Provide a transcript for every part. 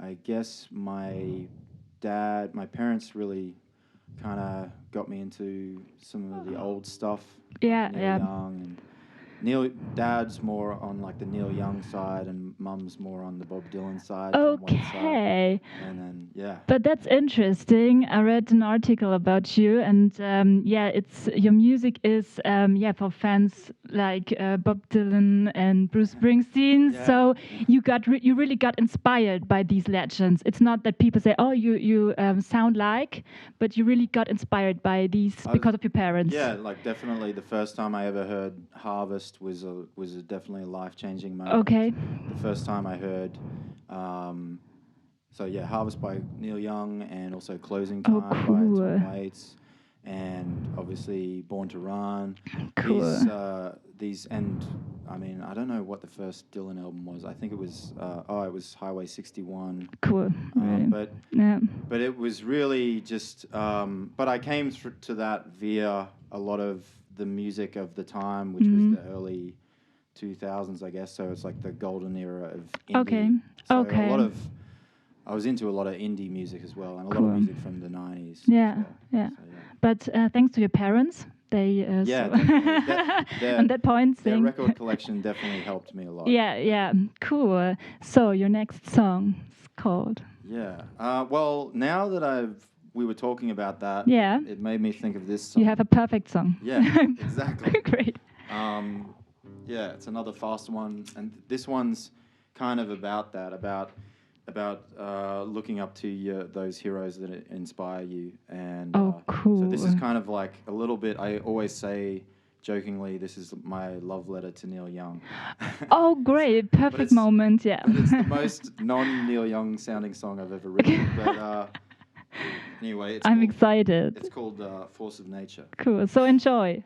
I guess my parents really kind of got me into some of the old stuff, Yeah, like Neil yeah. Young and Dad's more on like the Neil Young side, and Mum's more on the Bob Dylan side from one side, Okay. and then yeah. But that's interesting. I read an article about you, and yeah, it's your music is yeah, for fans like Bob Dylan and Bruce Springsteen. Yeah. So you really got inspired by these legends. It's not that people say, oh, you sound like, but you really got inspired by these because of your parents. Yeah, like definitely the first time I ever heard Harvest was definitely a life-changing moment. Okay. The first time I heard, so yeah, Harvest by Neil Young, and also Closing Time by Tom Waits, and obviously Born to Run. Cool. These, and I mean, I don't know what the first Dylan album was. I think it was it was Highway 61. Cool. Really. But yeah. But it was really just. But I came to that via a lot of the music of the time, which was the early 2000s, I guess. So it's like the golden era of indie. Okay. So Okay. I was into a lot of indie music as well, and a lot of music from the 90s. Yeah, well. yeah. So, yeah. But thanks to your parents, they on that point, their record collection definitely helped me a lot. Yeah, yeah, cool. So your next song is called. Yeah. Well, now that we were talking about that, yeah, it made me think of this song. You have a perfect song. Yeah, exactly. Great. Yeah, it's another fast one, and this one's kind of about that, about looking up to those heroes that inspire you. And cool. So this is kind of like a little bit. I always say jokingly, this is my love letter to Neil Young. Oh, great! Perfect moment. Yeah. It's the most non-Neil Young sounding song I've ever written. But anyway, I'm excited. It's called Force of Nature. Cool. So enjoy.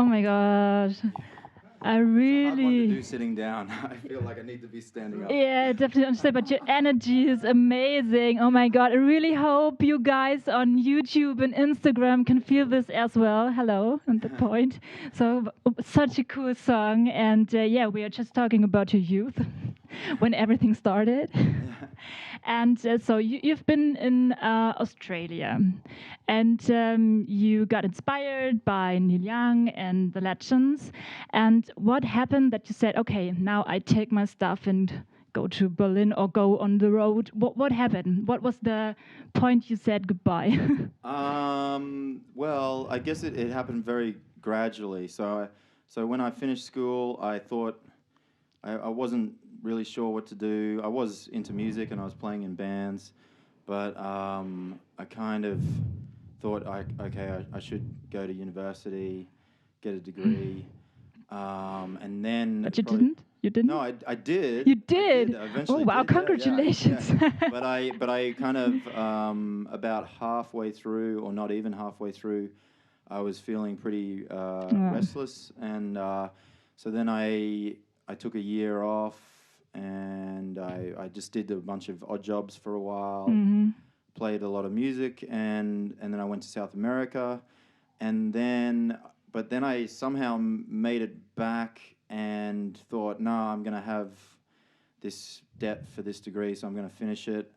Oh my gosh. I Hard one to really, do sitting down. I feel like I need to be standing up. yeah, definitely understand. But your energy is amazing. Oh my God. I really hope you guys on YouTube and Instagram can feel this as well. Hello, at the point. So, such a cool song. And yeah, we are just talking about your youth when everything started. And so you've been in Australia, and you got inspired by Neil Young and the Legends. And what happened that you said, okay, now I take my stuff and go to Berlin or go on the road? What happened? What was the point you said goodbye? Well, I guess it happened very gradually. So when I finished school, I thought I wasn't really sure what to do. I was into music and I was playing in bands, but I kind of thought, I should go to university, get a degree, and then. But you didn't? You didn't? No, I did. You did? I eventually Oh wow! did, yeah, Congratulations! yeah. But I kind of about halfway through, or not even halfway through, I was feeling pretty restless, and so then I took a year off, and I just did a bunch of odd jobs for a while, played a lot of music, and then I went to South America, but then I somehow made it back and thought, no, I'm going to have this debt for this degree, so I'm going to finish it.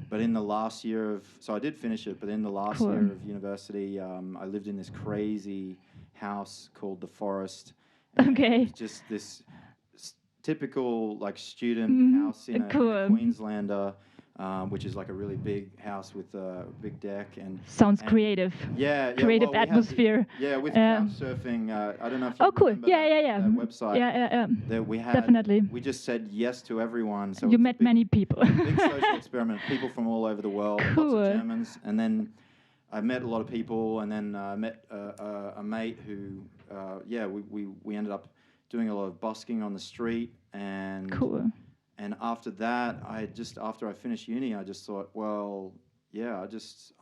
But in the last year so I did finish it, but in the last year of university, I lived in this crazy house called The Forest. Okay. It was just this typical like student house in a Queenslander, which is like a really big house with a big deck and sounds creative. Yeah, creative atmosphere. With couch surfing. I don't know if you oh, cool. remember Yeah. that website. Yeah. That we had. Definitely. We just said yes to everyone. So you met many people. Big social experiment. People from all over the world. Cool. Lots of Germans, and then I met a lot of people, and then I met a mate who, we ended up doing a lot of busking on the street, and cool. And after that, after I finished uni, I just thought, well, yeah,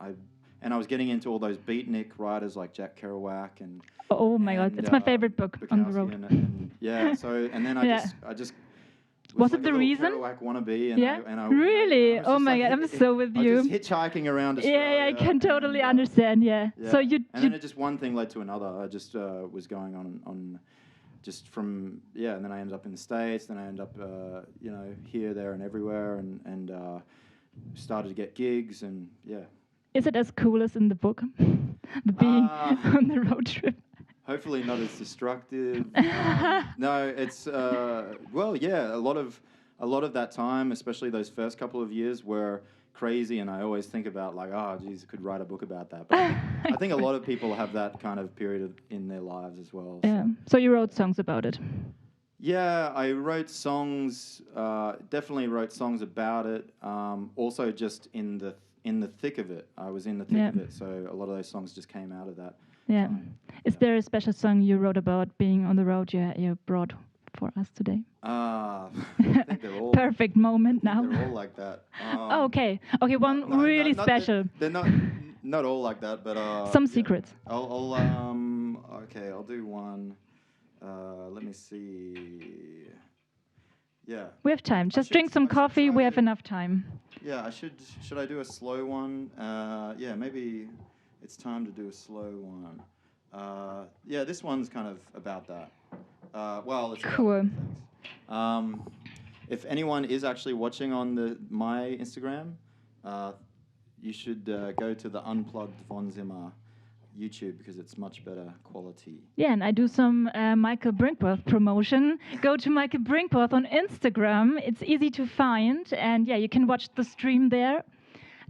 I was getting into all those beatnik writers like Jack Kerouac and. Oh my God, it's my favorite book on the road. And then I just. Was like it the reason? Kerouac wannabe, and I really? oh my God, I'm so with you. I was just hitchhiking around Australia. Yeah, I can totally understand. Yeah. So and then it just one thing led to another. I just was going on. Just from and then I ended up in the States. Then I ended up here, there, and everywhere, and started to get gigs, and yeah. Is it as cool as in the book, the being on the road trip? Hopefully not as destructive. No, it's a lot of that time, especially those first couple of years, were crazy, and I always think about like, oh, geez, I could write a book about that. But I think a lot of people have that kind of period in their lives as well. Yeah. So you wrote songs about it. Yeah, I wrote songs. Definitely wrote songs about it. Also, just in the thick of it, I was in the thick of it. So a lot of those songs just came out of that. Yeah. Time. Is there a special song you wrote about being on the road you brought for us today? I think they're all perfect moment now. They're all like that. Okay, one really special. They're not all like that, but some secrets. I'll do one. Let me see. Yeah. We have time. Just drink some coffee. We have enough time. Yeah, should I do a slow one? Maybe it's time to do a slow one. This one's kind of about that. It's cool. If anyone is actually watching on my Instagram, you should go to the Unplugged Wohnzimmer YouTube because it's much better quality. Yeah, and I do some Michael Brinkworth promotion. Go to Michael Brinkworth on Instagram. It's easy to find, and you can watch the stream there.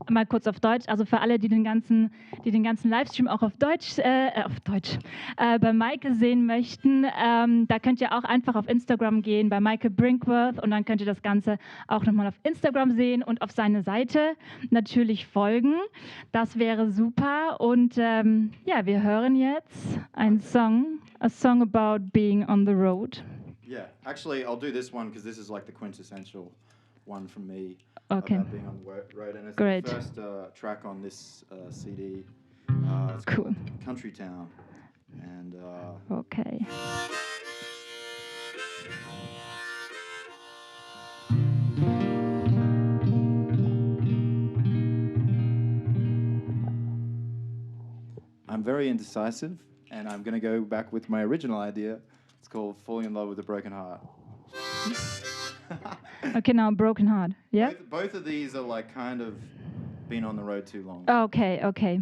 Mal kurz auf Deutsch, also für alle, die den ganzen Livestream auch auf Deutsch bei Michael sehen möchten, da könnt ihr auch einfach auf Instagram gehen, bei Michael Brinkworth, und dann könnt ihr das Ganze auch nochmal auf Instagram sehen und auf seine Seite natürlich folgen. Das wäre super, und wir hören jetzt einen Song, a song about being on the road. Yeah, actually I'll do this one because this is like the quintessential one from me. Okay. About being on the road, and it's Great. the first track on this CD. It's cool. called Country Town. And Okay. I'm very indecisive, and I'm going to go back with my original idea. It's called Falling in Love with a Broken Heart. Okay, now Broken Heart. Yeah? Both of these are like kind of been on the road too long. Okay, okay.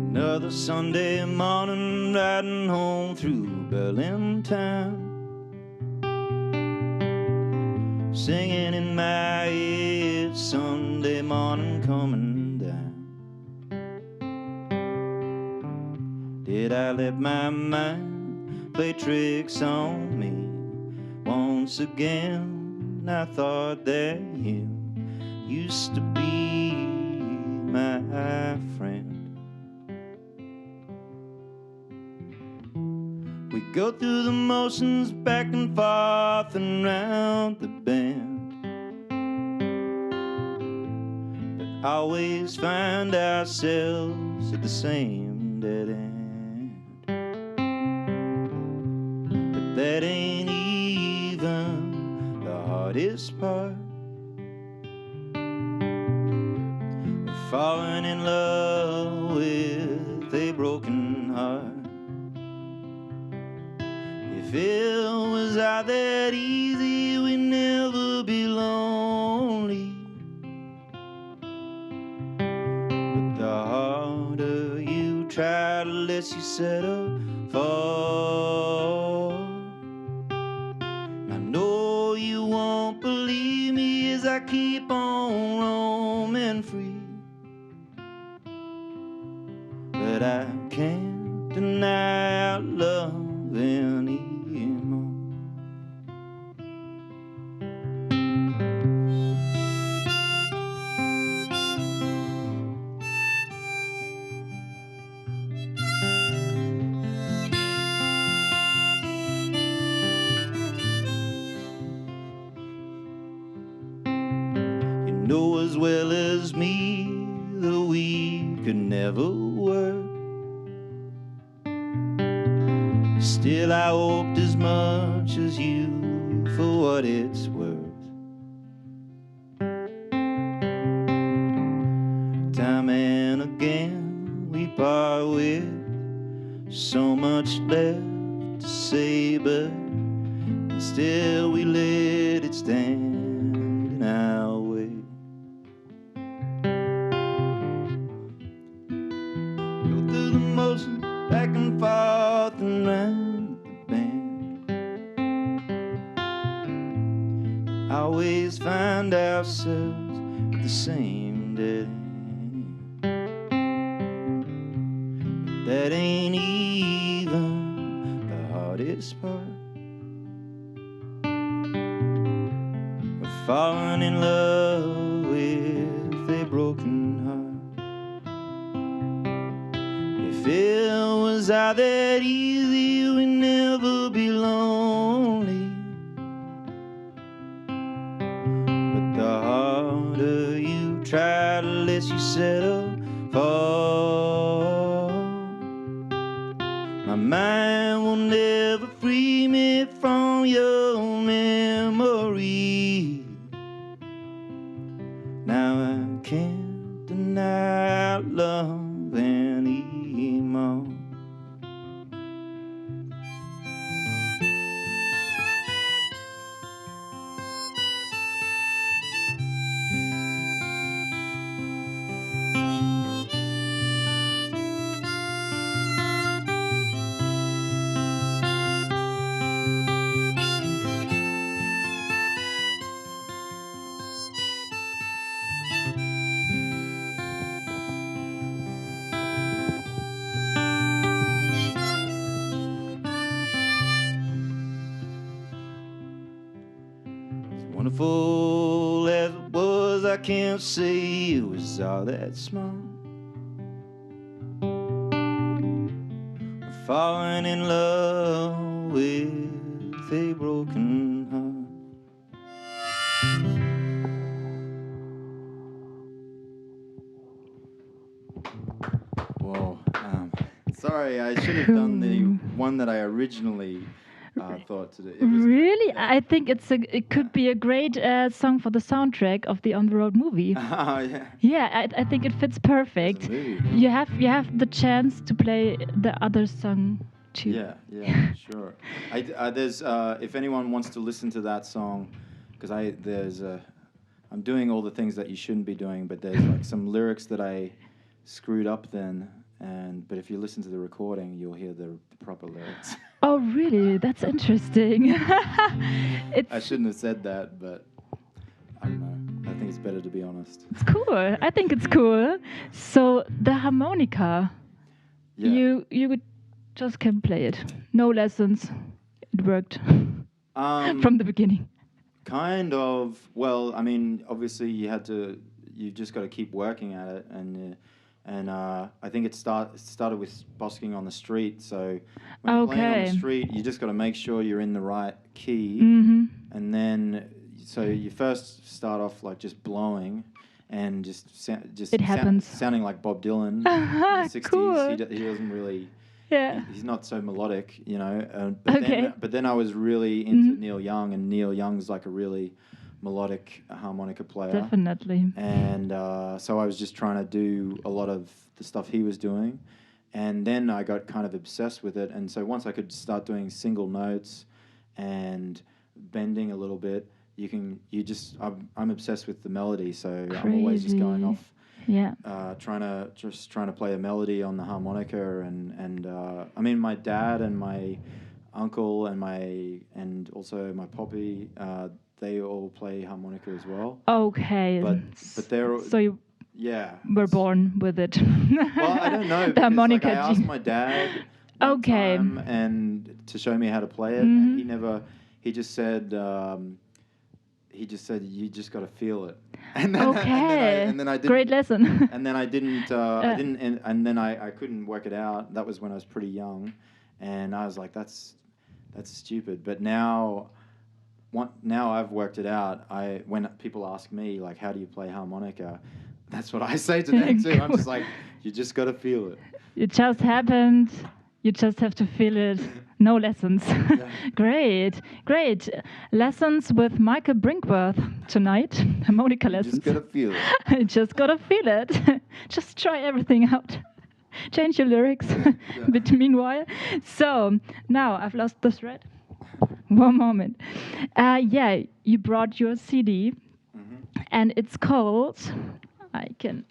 Another Sunday morning, riding home through Berlin town, singing in my head, Sunday morning coming down. Did I let my mind play tricks on me? Once again I thought that you used to be my friend. We go through the motions back and forth and round the bend, but always find ourselves at the same dead end. But that ain't even the hardest part, falling in love with a broken heart. If it was all that easy, we'd never be lonely. But the harder you try, the less you settle for. I know you won't believe me as I keep on roaming free, but I can't deny our love anymore. You know as well as me that we could never work. Still I hoped as much as you for what it's worth. Time and again we part with so much left to say, but still we let it stand in our way. Go through the motion back and forth and round the bend, always find ourselves at the same dead end. But that ain't even the hardest part, falling in love with a broken heart. If it was all that easy, we'd never be lonely. But the harder you try, the less you settle for. My mind will never free me from your memory. Now I can't deny our love anymore. Wonderful as it was, I I can't say it was all that smart. Falling in love with a broken heart. Whoa. Sorry, I should have done the one that I originally thought to do. It was, Really? I think it could be a great song for the soundtrack of the On the Road movie. yeah. Yeah, I think it fits perfect. As a movie. You have the chance to play the other song too. Yeah, sure. There's if anyone wants to listen to that song, because I'm doing all the things that you shouldn't be doing, but there's like some lyrics that I screwed up then, but if you listen to the recording, you'll hear the proper lyrics. Oh, really? That's interesting. I shouldn't have said that, but I don't know. I think it's better to be honest. It's cool. I think it's cool. So the harmonica, Yeah. you just can play it. No lessons. It worked from the beginning. Kind of. Well, I mean, obviously you just got to keep working at it, and I think it started with busking on the street. So when you're playing on the street, you just got to make sure you're in the right key, and then so you first start off like just blowing, and sounding like Bob Dylan in the 60s. Cool. He doesn't really. Yeah. He's not so melodic, you know. Okay. But then I was really into Neil Young, and Neil Young's like a really melodic harmonica player. Definitely. And so I was just trying to do a lot of the stuff he was doing. And then I got kind of obsessed with it. And so once I could start doing single notes and bending a little bit, I'm obsessed with the melody. So I'm always just going off. Yeah. Trying to play a melody on the harmonica, and I mean, my dad and my uncle and also my poppy, they all play harmonica as well. Okay. But they're so you were born with it. Well, I don't know. The harmonica. I asked my dad one time and to show me how to play it, and he just said you just got to feel it. And then I didn't. Great lesson. And then I didn't. And then I couldn't work it out. That was when I was pretty young, and I was like, that's stupid. But now I've worked it out. When people ask me like, how do you play harmonica, that's what I say to them too. I'm just like, you just got to feel it. It just happened. You just have to feel it. No lessons. Yeah. Great. Lessons with Michael Brinkworth tonight. Harmonica lessons. Just gotta feel it. Just gotta feel it. Just try everything out. Change your lyrics. But meanwhile. So now I've lost the thread. One moment. You brought your CD, and it's called. I can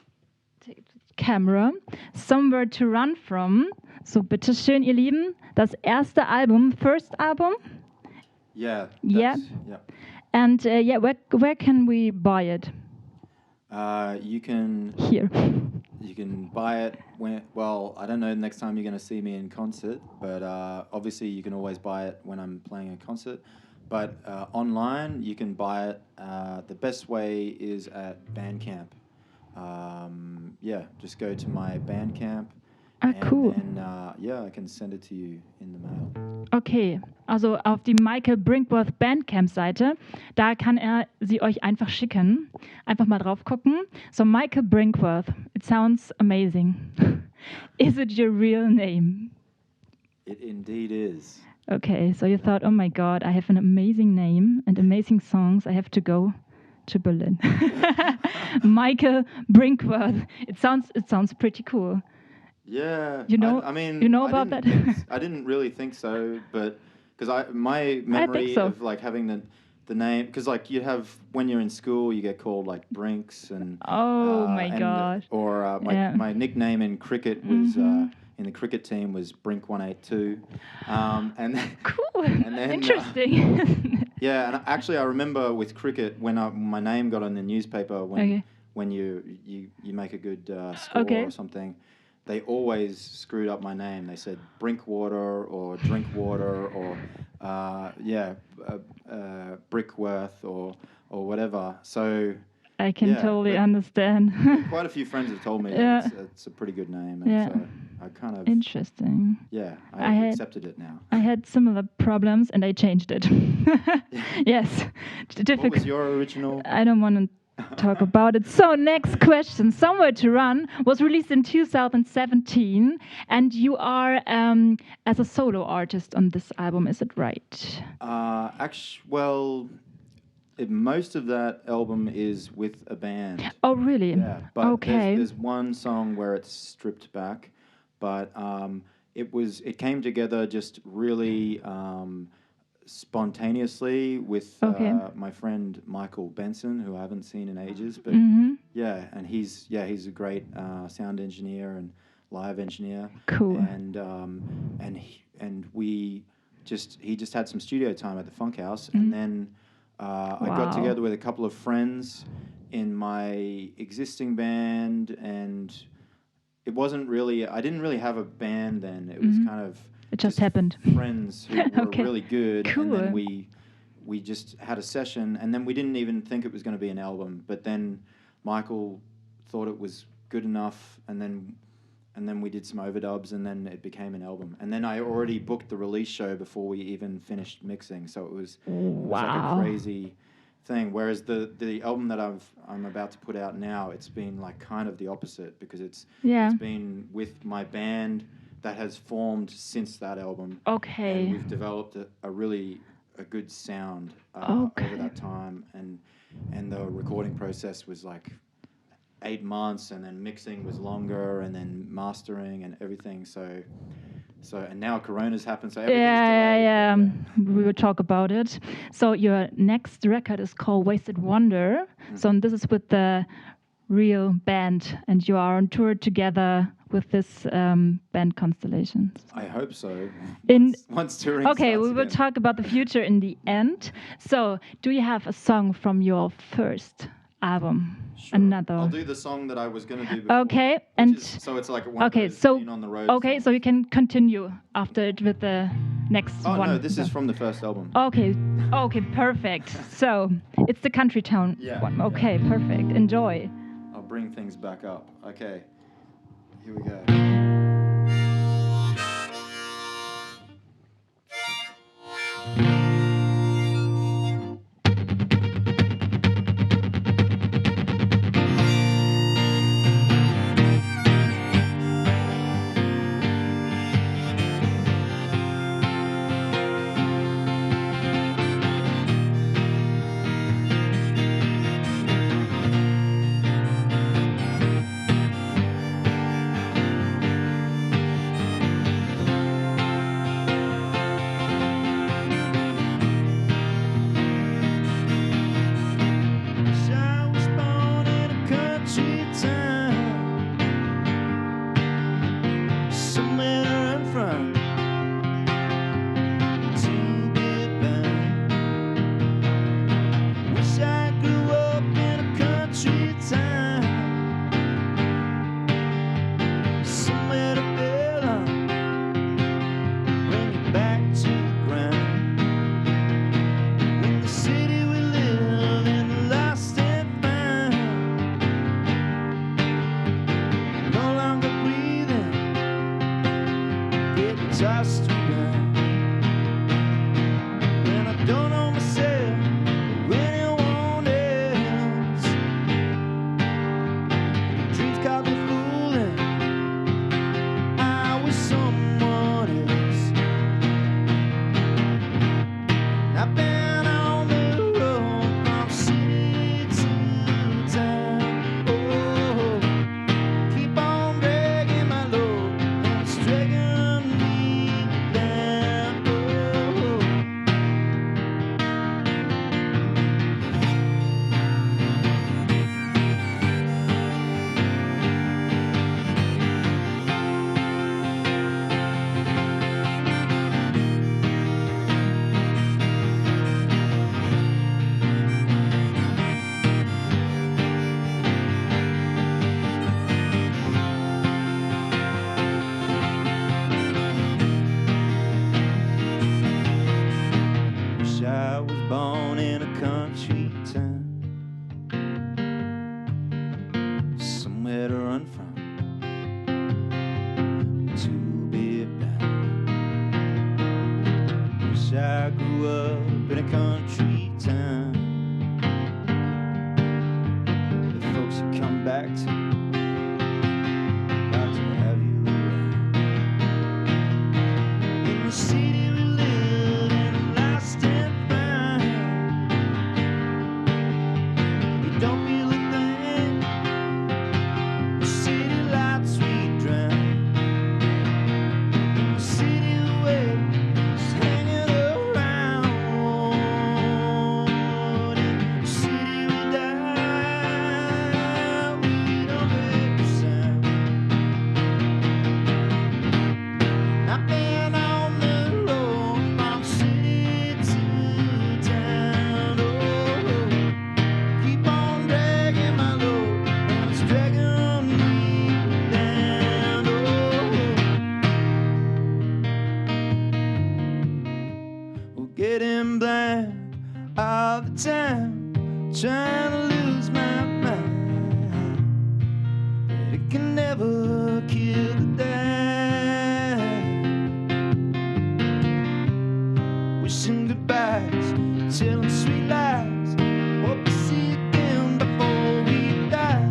take the camera. Somewhere to Run From. So, bitteschön, ihr Lieben, das erste Album, first album. Yeah. And where can we buy it? You can. Here. You can buy it I don't know next time you're going to see me in concert, but obviously you can always buy it when I'm playing a concert. But online, you can buy it. The best way is at Bandcamp. Just go to my Bandcamp. Cool. And I can send it to you in the mail. Okay, also auf die Michael Brinkworth Bandcamp-Seite, da kann sie euch einfach schicken. Einfach mal drauf gucken. So Michael Brinkworth, it sounds amazing. Is it your real name? It indeed is. Okay, so you thought, oh my God, I have an amazing name and amazing songs. I have to go to Berlin. Michael Brinkworth. It sounds pretty cool. Yeah, you know about that? I didn't really think so, but because my memory of like having the name, because like you have when you're in school, you get called like Brinks and my gosh, or my nickname in cricket was in the cricket team was Brink 182, and cool, and then, interesting. And actually I remember with cricket when my name got on the newspaper when you make a good score or something. They always screwed up my name. They said Brinkwater or Drinkwater or Brickworth or whatever. So I can Yeah, totally but- understand. Quite a few friends have told me Yeah. that it's a pretty good name, and Yeah. so I kind of Interesting. yeah, I I've had- accepted it now. I had similar problems and I changed it. Yes. What Difficult. was your original? I don't want to talk about it. So, next question. Somewhere to Run was released in 2017, and you are as a solo artist on this album. Is it right? Well, most of that album is with a band. Oh, really? Yeah, but Okay. there's one song where it's stripped back, but it came together just really spontaneously with Okay. my friend Michael Benson, who I haven't seen in ages, but Mm-hmm. yeah, and he's a great sound engineer and live engineer. Cool. And he just had some studio time at the Funk House, and then I got Wow. together with a couple of friends in my existing band, and it wasn't really. I didn't really have a band then. It was kind of It just happened. friends who were Okay. really good, and then Cool. we just had a session, and then we didn't even think it was going to be an album. But then Michael thought it was good enough, and then we did some overdubs, and then it became an album. And then I already booked the release show before we even finished mixing, so it was like a Wow. crazy thing. Whereas the album that I'm about to put out now, it's been like kind of the opposite, because it's been with my band that has formed since that album. Okay. And we've developed a good sound Okay. over that time, and the recording process was like 8 months, and then mixing was longer, and then mastering and everything. So and now Corona's happened, so everything's delayed. Yeah. We will talk about it. So your next record is called Wasted Wonder. So this is with the real band, and you are on tour together with this band constellation. I hope so. In- Once touring Okay, starts we will again. talk about the future in the end. So, do you have a song from your first album? Sure. Another. I'll do the song that I was going to do before. Okay, which and is, so it's like one okay, of those so being on the road. okay, songs. so you can continue after it with the next Oh one. no, this is from the first album. Okay, okay, perfect. So it's the Country Town Yeah, one. yeah. Okay, perfect. Enjoy. I'll bring things back up. Okay, here we go. I was born in a country town, somewhere to run from, to be bound. Wish I grew up in a country town, somewhere to belong, bring it back to the ground. In the city we live in, the lost and found, no longer breathing, getting tossed around. When I don't know myself or anyone else, dreams caught me fooling, I was someone else. I've been on the road from city to town. Oh, keep on dragging my load, and it's dragging me down. Oh. Wish I was born in a country town, up in a country town. The folks you come back to like to have you around. In the city we live in, lost and found. We don't feel a thing. The city lights we drown. The city waves hanging around. In the city we die. We don't make a sound. I've been on the road from city to town. Oh, keep on dragging my load, and it's dragging me down. Oh, well, getting blind all the time, trying to lose my mind, but it can never kill the day. Wishing goodbyes, telling sweet lies. Hope to see you again before we die.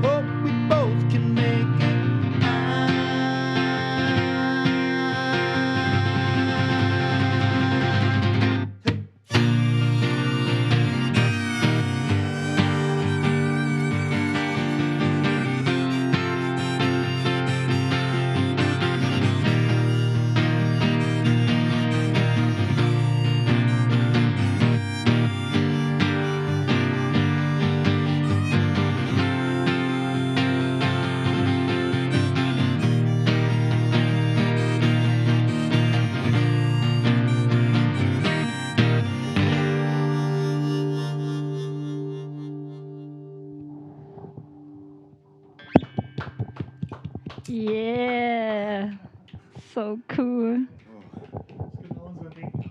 Hope we both can make it. Yeah, so cool. Genau unser Ding.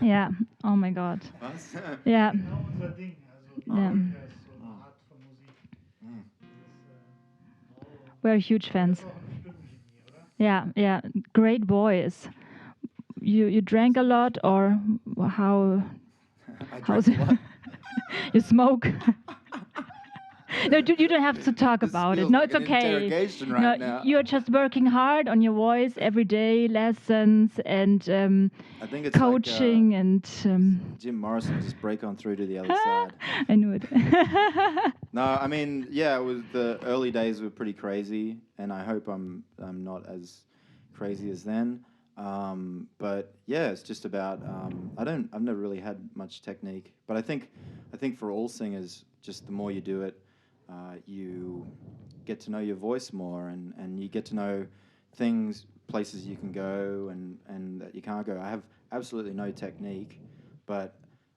Yeah, oh my God. Was? Yeah, Genau unser Ding. Also Ja. Polka ist so eine Art von Musik. we're huge Das fans. ist auch eine Stimmenlinie, oder? Yeah, yeah, great voice. You drank a lot, or how? I How's drank a lot. You smoke? No, you don't have to talk This about it. feels No, like it's an okay. interrogation right now. You're just working hard on your voice every day, lessons and I think it's coaching and. like Jim Morrison, just break on through to the other side. I knew it. No, I mean, yeah, it was the early days were pretty crazy, and I hope I'm not as crazy as then. But yeah, it's just about I've never really had much technique, but I think for all singers, just the more you do it, you get to know your voice more, and you get to know things, places you can go, and that you can't go. I have absolutely no technique, but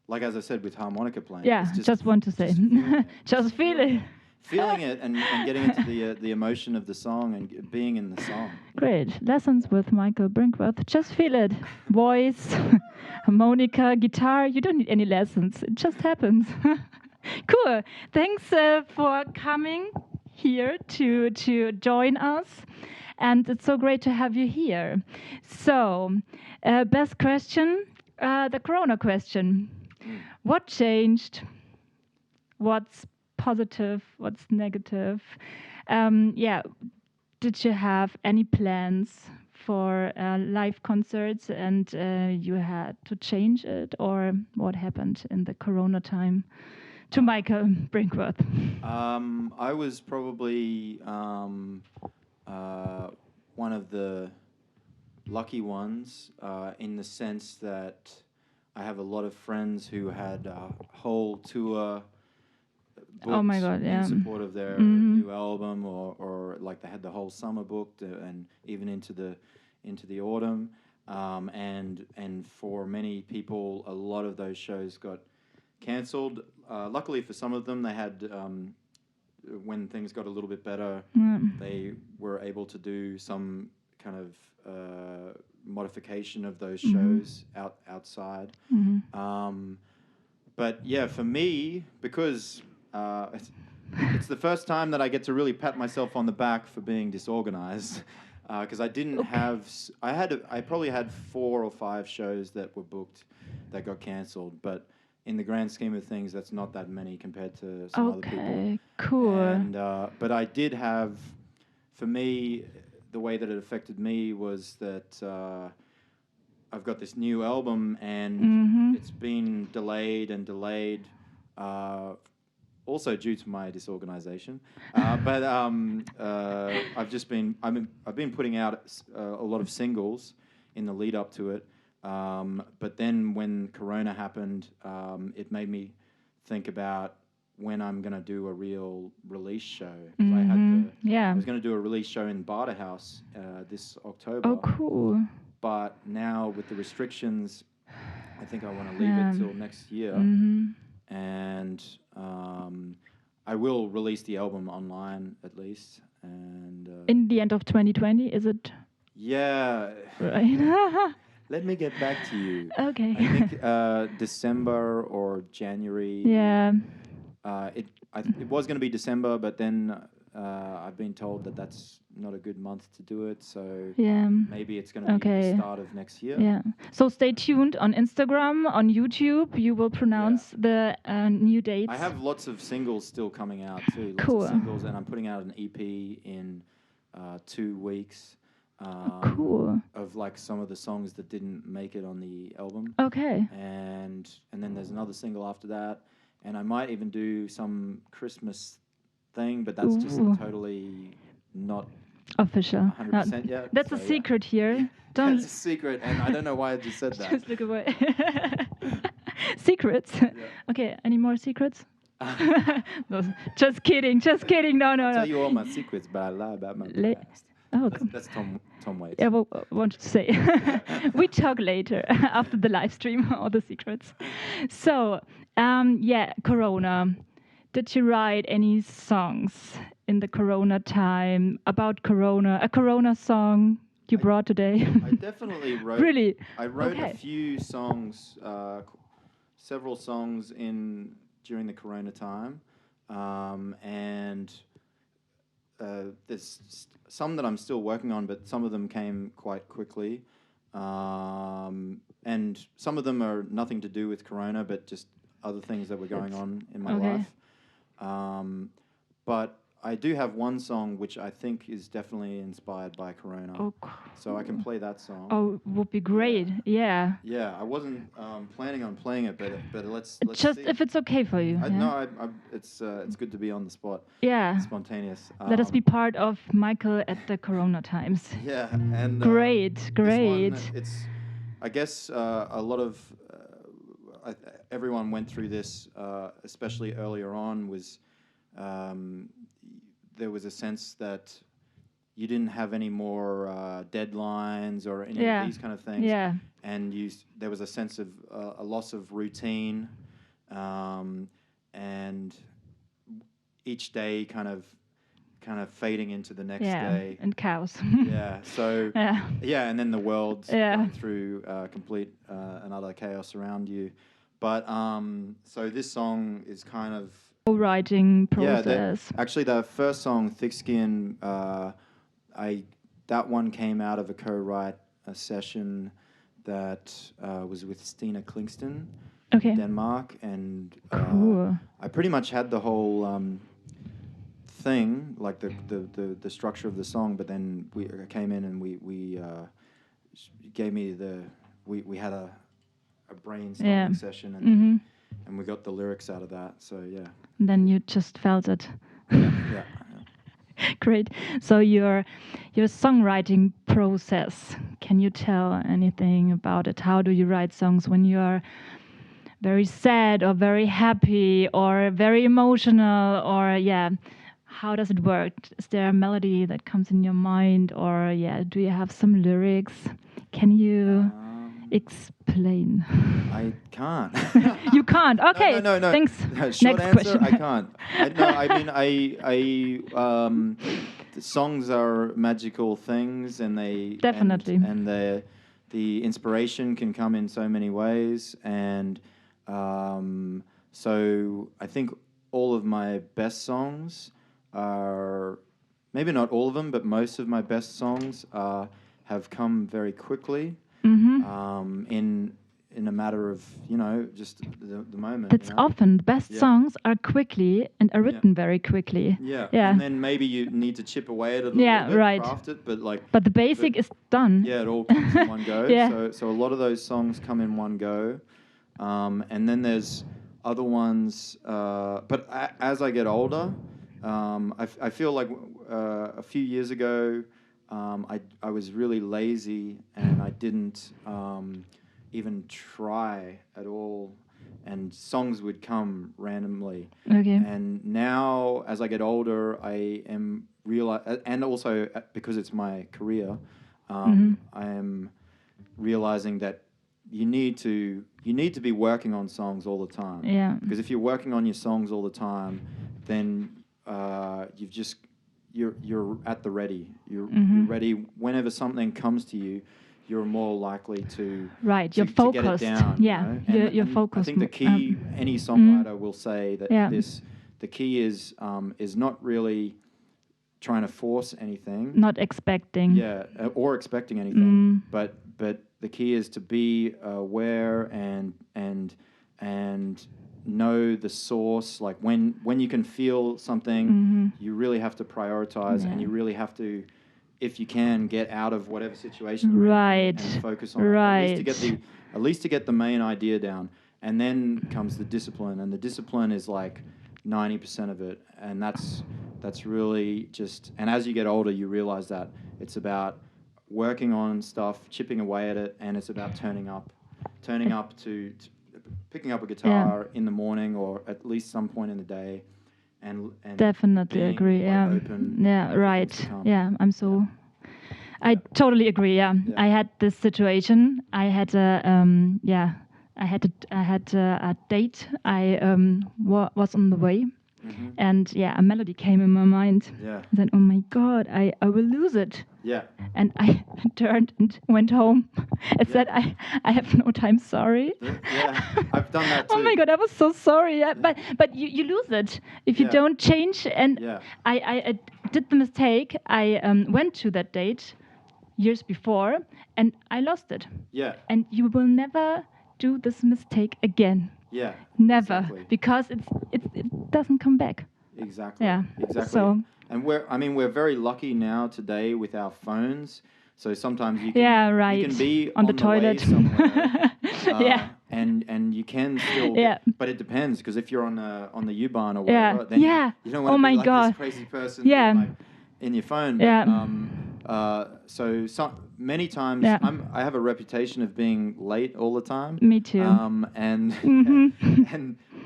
like as I said with harmonica playing, Yeah, it's just want to say. feeling it. Just feel it. Feeling it and getting into the emotion of the song and being in the song. Great. Lessons with Michael Brinkworth. Just feel it. Voice, harmonica, guitar. You don't need any lessons. It just happens. Cool. Thanks for coming here to join us. And it's so great to have you here. So, best question, the Corona question. What changed? What's positive? What's negative? Yeah. Did you have any plans for live concerts and you had to change it, or what happened in the Corona time to Michael Brinkworth? I was probably one of the lucky ones in the sense that I have a lot of friends who had a whole tour booked Oh my God, yeah. in support of their new album, or like they had the whole summer booked and even into the autumn. And for many people, a lot of those shows got cancelled. Luckily for some of them, they had when things got a little bit better, they were able to do some kind of modification of those shows outside. But yeah, for me, because it's the first time that I get to really pat myself on the back for being disorganized. because I didn't have. I probably had 4 or 5 shows that were booked that got cancelled, but in the grand scheme of things, that's not that many compared to some other people. Okay, cool. And but I did have, for me, the way that it affected me was that I've got this new album and it's been delayed and delayed. Also due to my disorganization, but I've been putting out a lot of singles in the lead up to it. But then when Corona happened, it made me think about when I'm going to do a real release show. I was going to do a release show in Barter House this October. Oh, cool. But now with the restrictions, I think I want to leave it till next year. And I will release the album online at least. And in the end of 2020, is it? Yeah. Right. Let me get back to you. Okay. I think December or January. Yeah. It was going to be December, but then I've been told that that's not a good month to do it. So maybe it's going to be the start of next year. Yeah. So stay tuned on Instagram, on YouTube. You will pronounce the new dates. I have lots of singles still coming out too. Cool. Lots of singles, and I'm putting out an EP in 2 weeks. Cool. Of like some of the songs that didn't make it on the album. Okay. And then there's another single after that, and I might even do some Christmas thing, but that's just totally not official. 100% yet. That's a secret here. Don't. That's a secret, and I don't know why I just said that. Just look away. Secrets. Yeah. Okay. Any more secrets? No, just kidding. Just kidding. No. I'll tell you all my secrets, but I lie about my past. Oh, that's Tom Waits. Yeah, well, wanted to say. We talk later after the live stream, all the secrets. So, Corona. Did you write any songs in the Corona time about Corona? A Corona song you brought today? I definitely wrote. Really? I wrote a few songs, several songs during the Corona time, and there's some that I'm still working on, but some of them came quite quickly, and some of them are nothing to do with Corona, but just other things that were going on in my life. But I do have one song which I think is definitely inspired by Corona. Oh, cool. So I can play that song. Oh, would be great. Yeah. Yeah, I wasn't planning on playing it, but let's just see. If it's okay for you. No, it's good to be on the spot. Yeah. Spontaneous. Let us be part of Michael at the Corona times. Yeah, and great. It's, I guess, a lot of everyone went through this, especially earlier on. There was a sense that you didn't have any more deadlines or any of these kind of things. Yeah. And there was a sense of a loss of routine, and each day kind of fading into the next day. And chaos. Yeah. So and then the world's going through complete and utter chaos around you. But so this song is kind of writing process. Actually, the first song, Thick Skin, that one came out of a co-write session that was with Stina Klingston in Denmark, and cool. I pretty much had the whole thing, like the structure of the song, but then we came in and we gave me we had a brainstorming session, and we got the lyrics out of that. So yeah. And then you just felt it. Yeah. Great. So your songwriting process, can you tell anything about it? How do you write songs when you are very sad or very happy or very emotional, or how does it work? Is there a melody that comes in your mind, or do you have some lyrics? Can you explain? I can't. You can't. Okay. No. Thanks. Short Next answer. question. I can't. The songs are magical things, and they definitely and the inspiration can come in so many ways, and so I think all of my best songs are maybe not all of them, but most of my best songs have come very quickly. In a matter of just the moment. That's often the best songs are quickly and are written very quickly. Yeah. Yeah. And then maybe you need to chip away at it a little bit, right. craft it, but the basic is done. Yeah, it all comes in one go. Yeah. So a lot of those songs come in one go, and then there's other ones. But as I get older, I feel like a few years ago, I was really lazy and I didn't even try at all, and songs would come randomly. Okay. And now, as I get older, I am and also because it's my career, I am realizing that you need to be working on songs all the time. Yeah. Because if you're working on your songs all the time, then you're at the ready. You're ready whenever something comes to you. You're more likely to you're focused. To get it down. Yeah, you're focused. I think the key, any songwriter will say that the key is not really trying to force anything, not expecting. Yeah, or expecting anything, but the key is to be aware and know the source. Like when you can feel something, you really have to prioritize, and you really have to, if you can, get out of whatever situation you're in and focus on it. At least to get the main idea down. And then comes the discipline, and the discipline is like 90% of it. And that's really just, and as you get older, you realize that it's about working on stuff, chipping away at it, and it's about turning up to picking up a guitar in the morning or at least some point in the day. And definitely agree. Open right. Yeah, I totally agree. Yeah. I had this situation. I had a date. I was on the way, and a melody came in my mind. Yeah. And then, oh my God, I will lose it. Yeah. And I turned and went home and said, I have no time, sorry. Yeah, I've done that too. Oh my God, I was so sorry. Yeah. But you lose it if you don't change. And I did the mistake. I went to that date years before and I lost it. Yeah. And you will never do this mistake again. Yeah. Never. Exactly. Because it doesn't come back. Exactly. Yeah. Exactly. So, and we're very lucky now today with our phones. So sometimes you can be on the toilet way somewhere. And you can still but it depends, because if you're on the U-Bahn or whatever, then you don't want to be like this crazy person in your phone. But, so many times I have a reputation of being late all the time. Me too.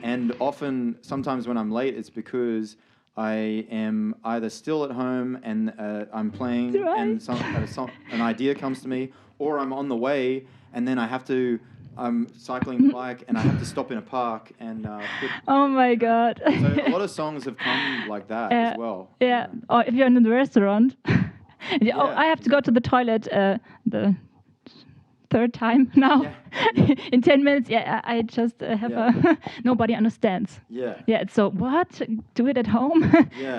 And often, sometimes when I'm late, it's because I am either still at home and I'm playing and an idea comes to me, or I'm on the way and then I'm cycling the bike and I have to stop in a park and oh my God. So a lot of songs have come like that as well. Yeah. Or if you're in the restaurant, I have to go to the toilet the third time now. In 10 minutes. I just have nobody understands. Yeah. So what? Do it at home?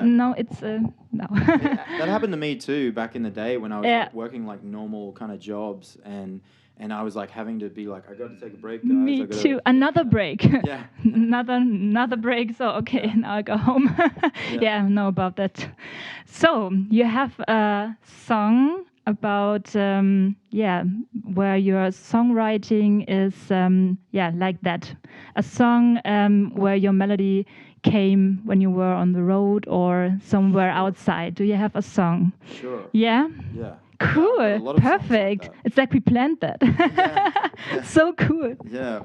No, it's no. That happened to me too back in the day when I was working like normal kind of jobs, and I was like having to be like, I got to take a break, guys. Me too. Another break. Yeah. another break. So okay, now I go home. I know about that. So you have a song about where your songwriting is like that. A song where your melody came when you were on the road or somewhere outside. Do you have a song? Sure. Yeah? Yeah. Cool. Perfect. Like it's like we planned that. So cool. Yeah.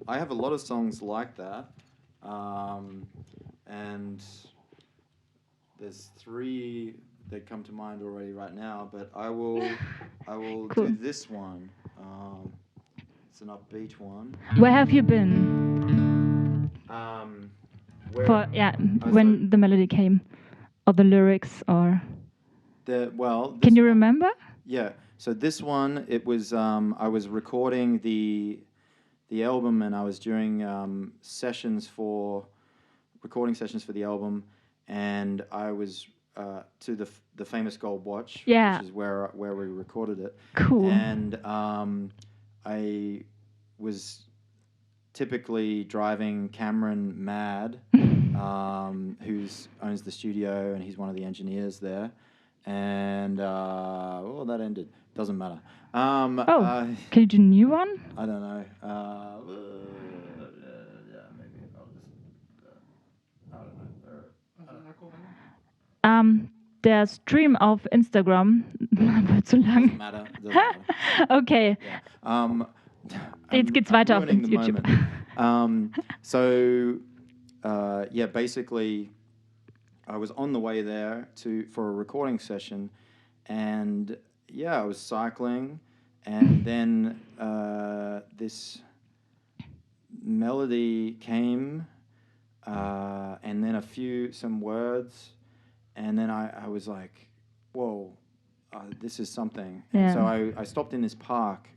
I have a lot of songs like that. And there's 3 that come to mind already right now, but I will cool. do this one. It's an upbeat one. Where have you been? When the melody came, or the lyrics, or. Can you remember? Yeah. So this one, it was I was recording the album, and I was doing recording sessions for the album, and I was to the famous gold watch, Yeah. which is where we recorded it. Cool. And I was typically driving Cameron mad, who owns the studio, and he's one of the engineers there. And that ended. Doesn't matter. Can you do a new one? I don't know. Maybe I'll just. I don't know. Der Stream auf Instagram wird zu lang. Doesn't matter. Okay. Yeah. Jetzt geht's weiter auf ruining the YouTube. moment. Basically, I was on the way there for a recording session, and I was cycling, and then this melody came, and then some words, and then I was like, whoa, this is something. Yeah. And so I stopped in this park.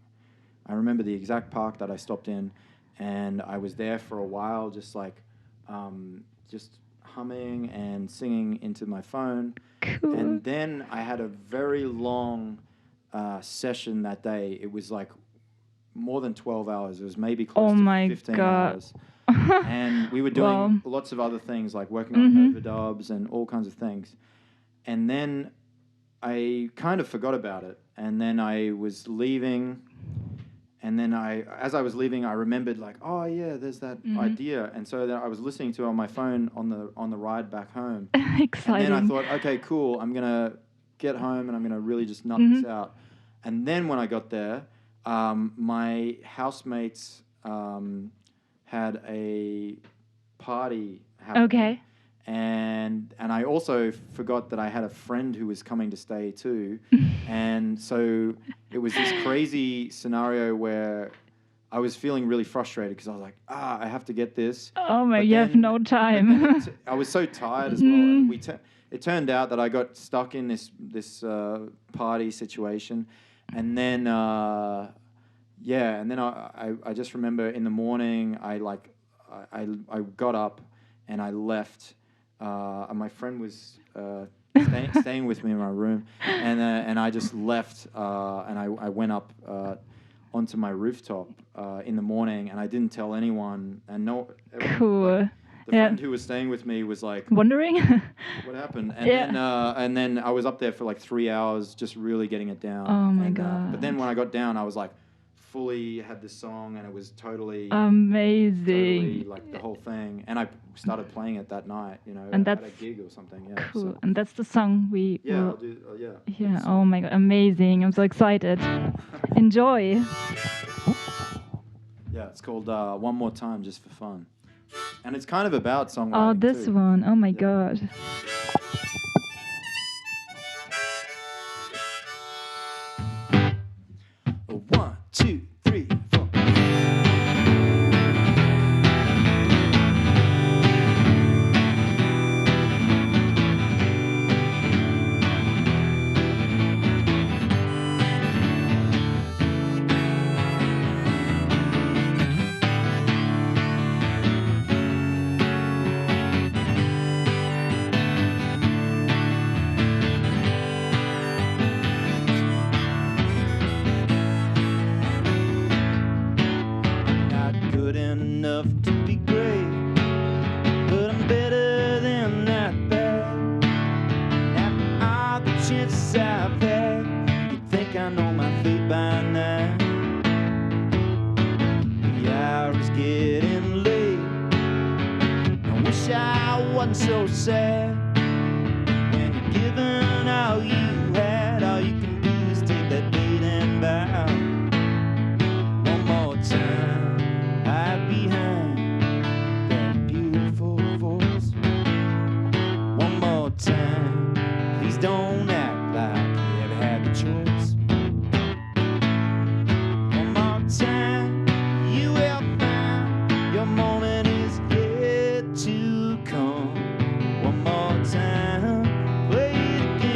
I remember the exact park that I stopped in, and I was there for a while, just humming and singing into my phone. Cool. And then I had a very long session that day. It was like more than 12 hours. It was maybe close to 15 hours. And we were doing lots of other things, like working on overdubs and all kinds of things. And then I kind of forgot about it. And then I was leaving. And then as I was leaving, I remembered like, oh yeah, there's that idea. And so then I was listening to it on my phone on the ride back home. Exciting. And then I thought, okay, cool. I'm gonna get home and I'm gonna really just nut this out. And then when I got there, my housemates had a party happening. Okay. And I also forgot that I had a friend who was coming to stay too. And so it was this crazy scenario where I was feeling really frustrated because I was like, I have to get this. Oh my, you have no time. I was so tired as well. And it turned out that I got stuck in this party situation. And then, and then I just remember in the morning, I got up and I left. And my friend was staying with me in my room, and I just left, and I went up onto my rooftop in the morning, and I didn't tell anyone. And Cool. The friend who was staying with me was like wondering what happened, and then I was up there for like 3 hours, just really getting it down. Oh my God! But then when I got down, I was like fully had this song, and it was totally amazing, totally, like the whole thing. And I started playing it that night, and that's at a gig or something. Yeah, cool. So. And that's the song we I'll do. Yeah. Oh my God! Amazing! I'm so excited. Enjoy. Yeah, it's called One More Time, just for fun, and it's kind of about songwriting. Oh, this too. one! Oh my God! One, two, three, four. Enough to be great, but I'm better than that bad. After all the chances I've had, you'd think I know my fate by now. The hour is getting late. I wish I wasn't so sad. When you're giving all you had, all you can do is take that bait and bow. One more time. Behind that beautiful voice. One more time, please don't act like you ever had the choice. One more time, you will find your moment is yet to come. One more time, play it again.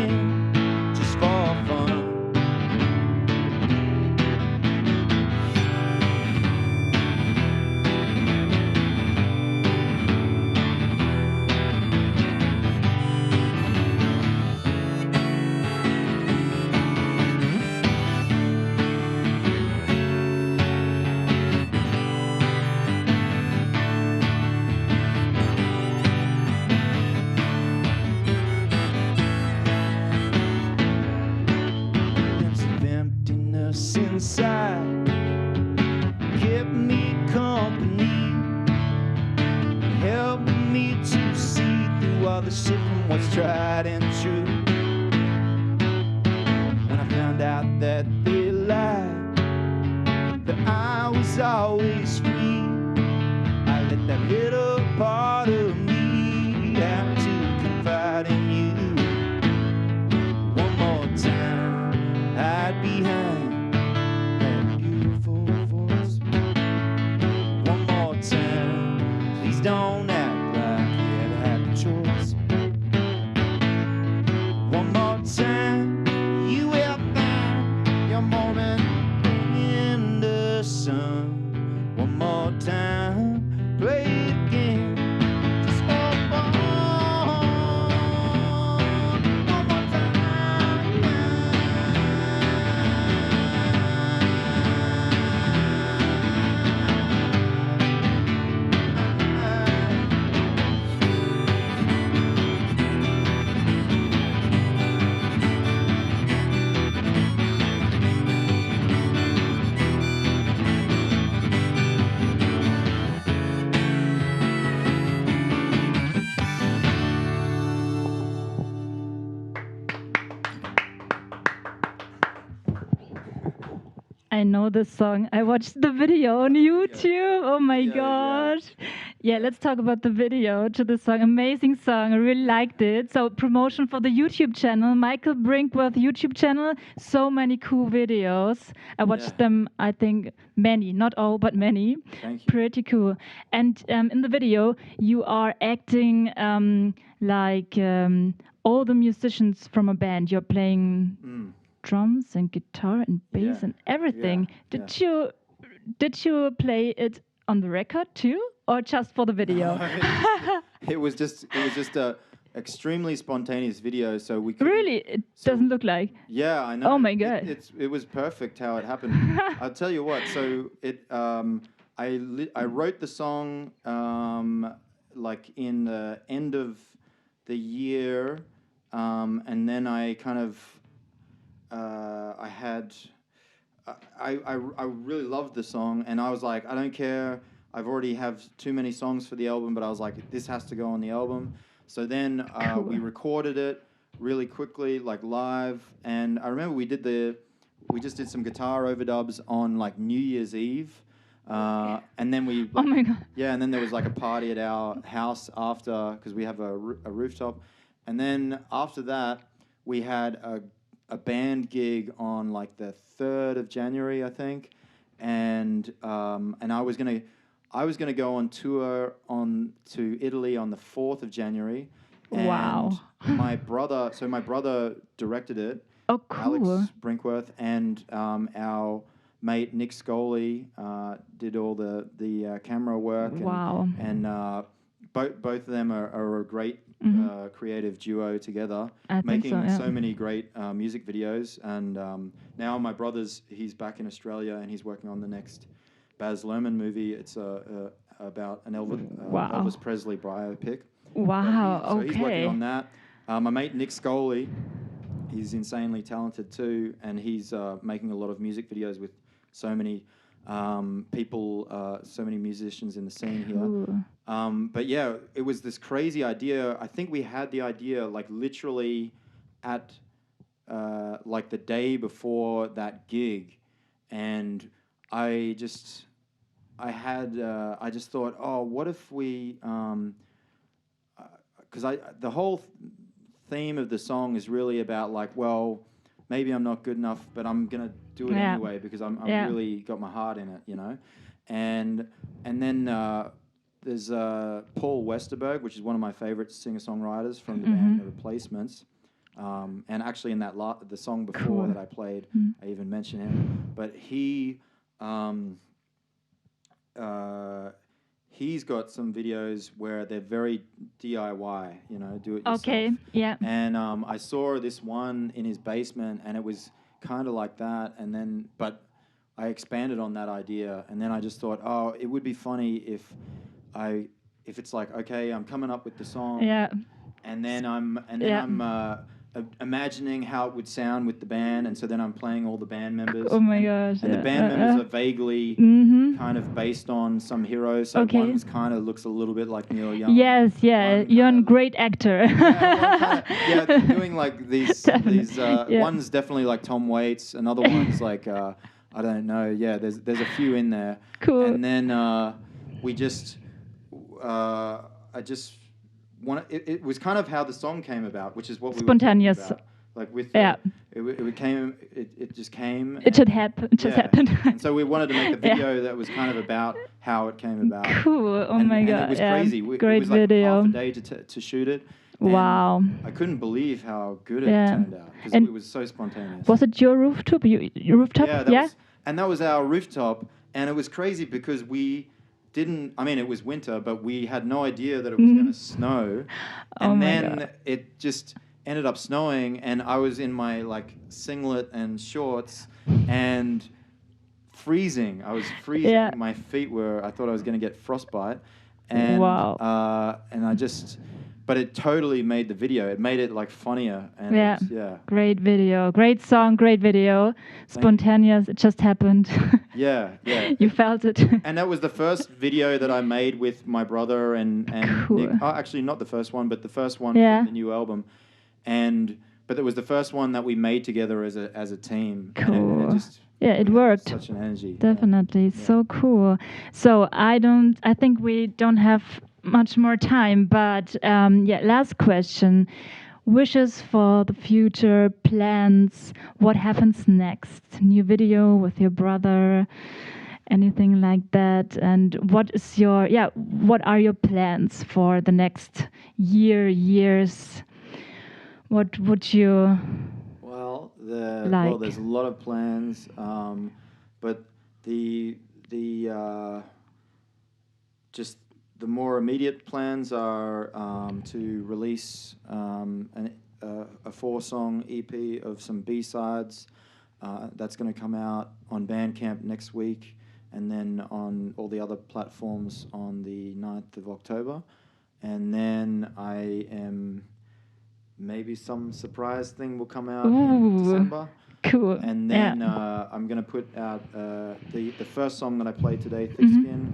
part of me had to confide in you. One more time, hide behind that beautiful voice. One more time, please don't act like you ever had the choice. One more time, you will find your moment in the sun. One more time, play it again. Just for fun. One more I know this song. I watched the video on YouTube. Oh my Yeah, yeah. gosh. Yeah, let's talk about the video to the song. Amazing song. I really liked it. So, promotion for the YouTube channel, Michael Brinkworth YouTube channel. So many cool videos. I watched Yeah. them, I think, many, not all, but many. Thank you. Pretty cool. And in the video, you are acting like all the musicians from a band. You're playing drums and guitar and bass Yeah. and everything. Yeah. Did you play it on the record too, or just for the video? It was just a extremely spontaneous video, so we couldn't- Really, it So- doesn't look like. Yeah, I know. Oh my God. It was perfect how it happened. I'll tell you what. So I wrote the song like in the end of the year, and then I kind of I really loved the song, and I was like, I don't care. I've already have too many songs for the album, but I was like, this has to go on the album. So then we recorded it really quickly, like live, and I remember we just did some guitar overdubs on like New Year's Eve, and then we Oh my God. yeah, and then there was like a party at our house after, because we have a rooftop, and then after that we had a band gig on like the 3rd of January, I think, and I was gonna go on tour to Italy on the 4th of January. And Wow. my brother directed it. Oh, cool. Alex Brinkworth, and our mate Nick Scully did all the camera work. Wow. And both of them are a great creative duo together, I think making so, yeah. many great music videos. And now my brother's, he's back in Australia and he's working on the next Baz Luhrmann movie. It's about an Wow. Elvis Presley biopic. Wow. So he's working Okay. on that. My mate Nick Scully, he's insanely talented too, and he's making a lot of music videos with so many people, so many musicians in the scene here. Cool. But yeah, it was this crazy idea. I think we had the idea like literally at like the day before that gig, and I just thought, oh, what if we, because the whole theme of the song is really about like, well, maybe I'm not good enough, but I'm gonna do it Yeah. anyway because I'm Yeah. really got my heart in it, you know. And then there's Paul Westerberg, which is one of my favorite singer-songwriters from the band The Replacements. And actually in that the song before Cool. that I played, I even mentioned him. But he's got some videos where they're very DIY, you know, do it yourself. Okay. Yeah. And I saw this one in his basement, and it was kind of like that. And then, but I expanded on that idea, and then I just thought, oh, it would be funny if it's like, okay, I'm coming up with the song, Yeah. and then I'm imagining how it would sound with the band, and so then I'm playing all the band members. Oh my gosh. And the band members are vaguely kind of based on some heroes. So Okay. one's kind of looks a little bit like Neil Young. Yes. Yeah. One You're a kinda- great actor. Yeah, they're doing like these. Yeah. One's definitely like Tom Waits. Another one's like I don't know. Yeah, there's a few in there. Cool. And then we just I just wanted. It was kind of how the song came about, which is what we Spontaneous. were talking about. Like with Yeah. it came. It just came. It should happen. It just happened. And so we wanted to make a video that was kind of about how it came about. Cool. Oh and, my and god. it was yeah. crazy. Great it was like video. half a day to shoot it. And Wow. I couldn't believe how good it Yeah. turned out because And it was so spontaneous. Was it your rooftop? Your rooftop? Yeah, that was our rooftop, and it was crazy because we didn't. I mean, it was winter, but we had no idea that it was going to snow, and Oh my then God. it just ended up snowing, and I was in my like singlet and shorts, and freezing. I was freezing. Yeah. My feet were. I thought I was going to get frostbite, and Wow. and I just. But it totally made the video. It made it like funnier. And Yeah. it was, yeah. Great video. Great song. Great video. Spontaneous. It just happened. Yeah. You felt it. And that was the first video that I made with my brother and Cool. Nick. Oh, actually, not the first one, but the first one Yeah. from the new album. But it was the first one that we made together as a team. And Cool. it just Yeah, it had worked. Such an energy. Definitely. So cool. So I think we don't have much more time, but last question. Wishes for the future, plans, what happens next? New video with your brother, anything like that? And what are your plans for the next years? What would you Well, like? there's a lot of plans, but the just the more immediate plans are to release a 4-song EP of some B-sides. That's going to come out on Bandcamp next week, and then on all the other platforms on the 9th of October. And then maybe some surprise thing will come out in December. Cool. And then I'm going to put out the first song that I played today, Thick Skin.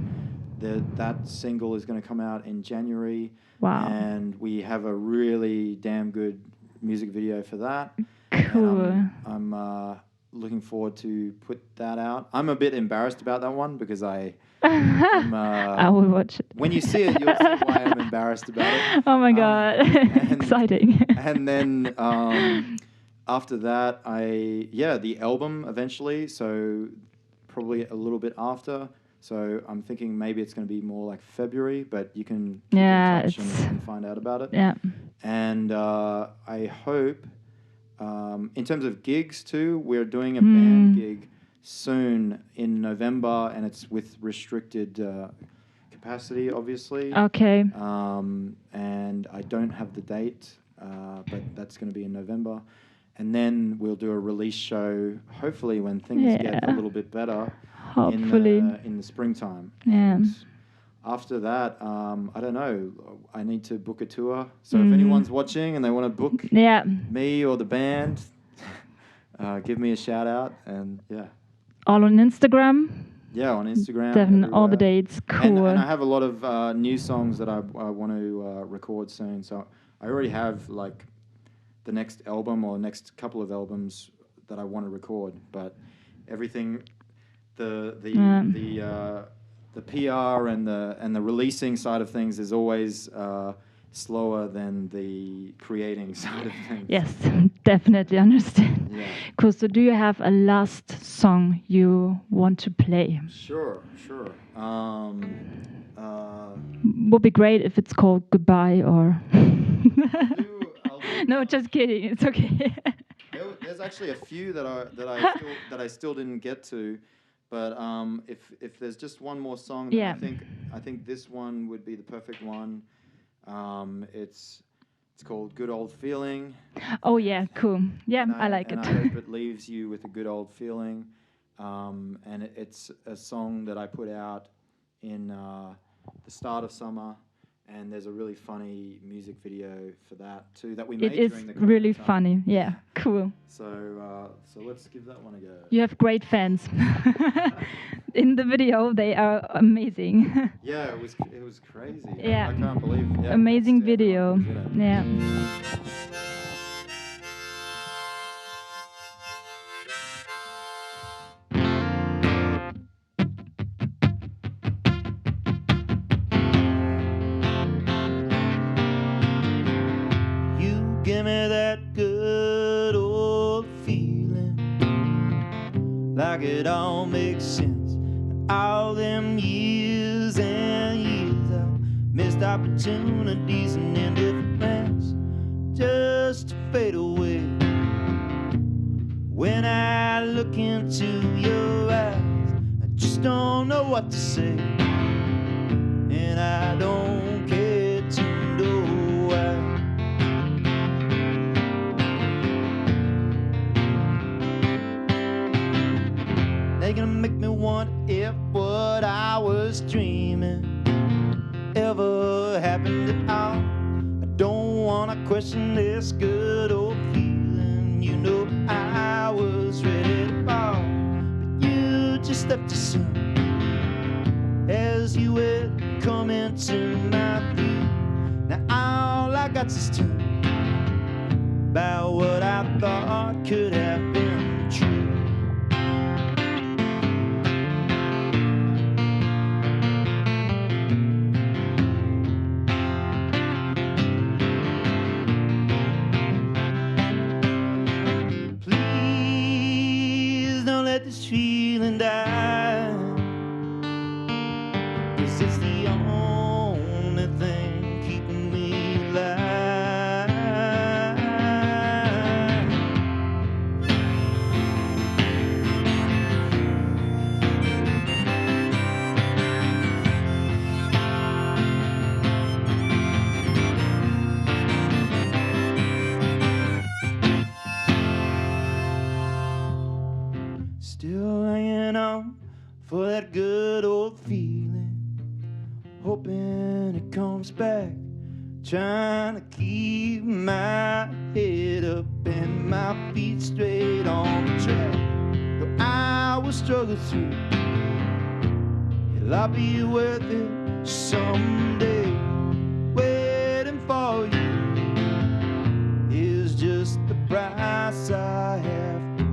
That single is going to come out in January. Wow. And we have a really damn good music video for that. Cool. And I'm looking forward to put that out. I'm a bit embarrassed about that one because I will watch it. When you see it, you'll see why I'm embarrassed about it. Oh my god. Exciting. And then after that, the album eventually, so probably a little bit after. So I'm thinking maybe it's going to be more like February, but you can keep in touch and find out about it. Yeah. And I hope, in terms of gigs too, we're doing a band gig soon in November, and it's with restricted capacity, obviously. Okay. And I don't have the date, but that's going to be in November. And then we'll do a release show, hopefully when things get a little bit better. Hopefully. In the springtime. Yeah. And after that, I don't know. I need to book a tour. So if anyone's watching and they want to book me or the band, give me a shout out. And all on Instagram. Yeah, on Instagram. Definitely, all the dates. Cool. And I have a lot of new songs that I want to record soon. So I already have like the next album or next couple of albums that I want to record. But everything, the PR and the releasing side of things is always slower than the creating side of things. Yes, definitely understand. Yeah. Cool. So, do you have a last song you want to play? Sure. Would be great if it's called Goodbye or. I'll do No, just kidding. It's okay. There's actually a few that I still didn't get to, but if there's just one more song, then I think this one would be the perfect one. It's called Good Old Feeling. Oh yeah, cool. Yeah, I like it. I hope it leaves you with a good old feeling. And it's a song that I put out in the start of summer. And there's a really funny music video for that too that we made during the It is really time. funny. Yeah, cool. So let's give that one a go. You have great fans. In the video, they are amazing. Yeah, it was crazy. Yeah. I can't believe. Yeah, Amazing thanks to video. everyone who did it. Yeah. that good old feeling, like it all makes sense. And all them years and years of missed opportunities and ended plans just fade away. When I look into your eyes, I just don't know what to say, and I don't care to know why. They're gonna make me wonder if what I was dreaming ever happened at all. I don't wanna question this good old feeling. You know I was ready to fall, but you just left too soon as you would come into my view. Now all I got is to about what I thought could have been true. Please don't let this feeling die, 'cause it's the only thing keeping me alive. Still hanging on for that good old feeling, hoping it comes back, trying to keep my head up and my feet straight on the track. Though I will struggle through, it'll all be worth it someday. Waiting for you is just the price I have to pay.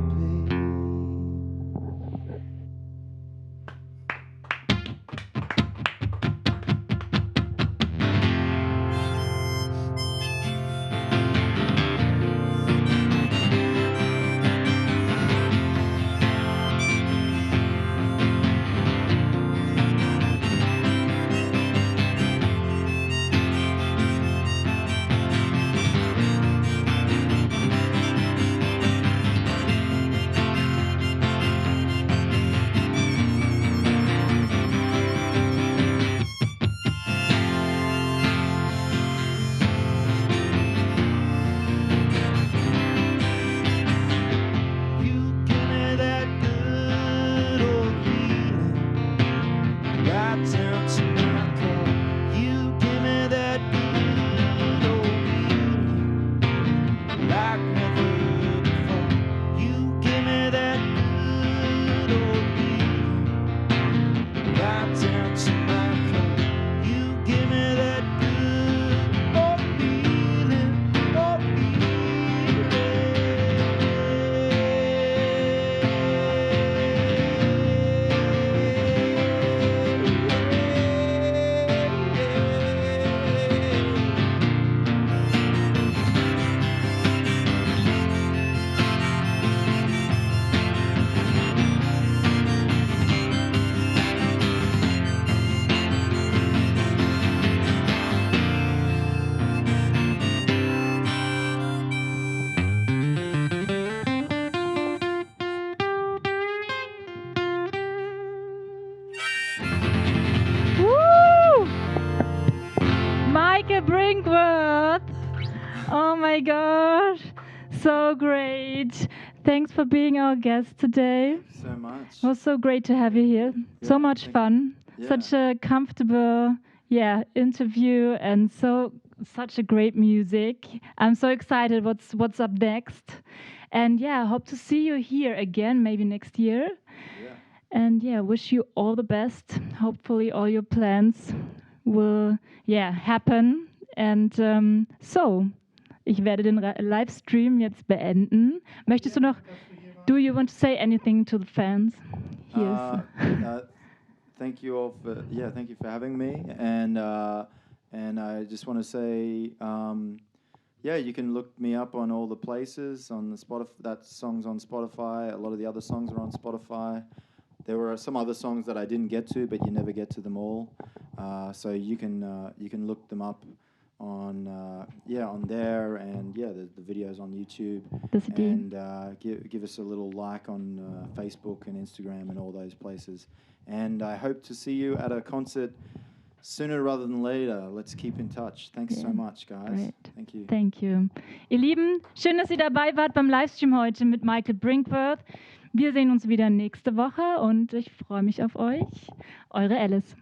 Brinkworth. Oh my gosh, so great. Thanks for being our guest today. So much. It was so great to have you here. So Yeah, much fun. Yeah. Such a comfortable, interview, and such a great music. I'm so excited what's up next. And I hope to see you here again maybe next year. Yeah. And wish you all the best. Hopefully all your plans will happen. And ich werde den Livestream jetzt beenden. Möchtest du noch, do you want to say anything to the fans? Thank you all thank you for having me, and I just want to say yeah, you can look me up on all the places on the Spotify. That song's on Spotify. A lot of the other songs are on Spotify. There were some other songs that I didn't get to, but you never get to them all. So you can look them up on on there, and the videos on YouTube. The CD. And give us a little like on Facebook and Instagram and all those places. And I hope to see you at a concert sooner rather than later. Let's keep in touch. Thanks so much, guys. Great. Thank you. Thank you. Ihr Lieben, schön, dass ihr dabei wart beim Livestream heute mit Michael Brinkworth. Wir sehen uns wieder nächste Woche und ich freue mich auf euch. Eure Alice.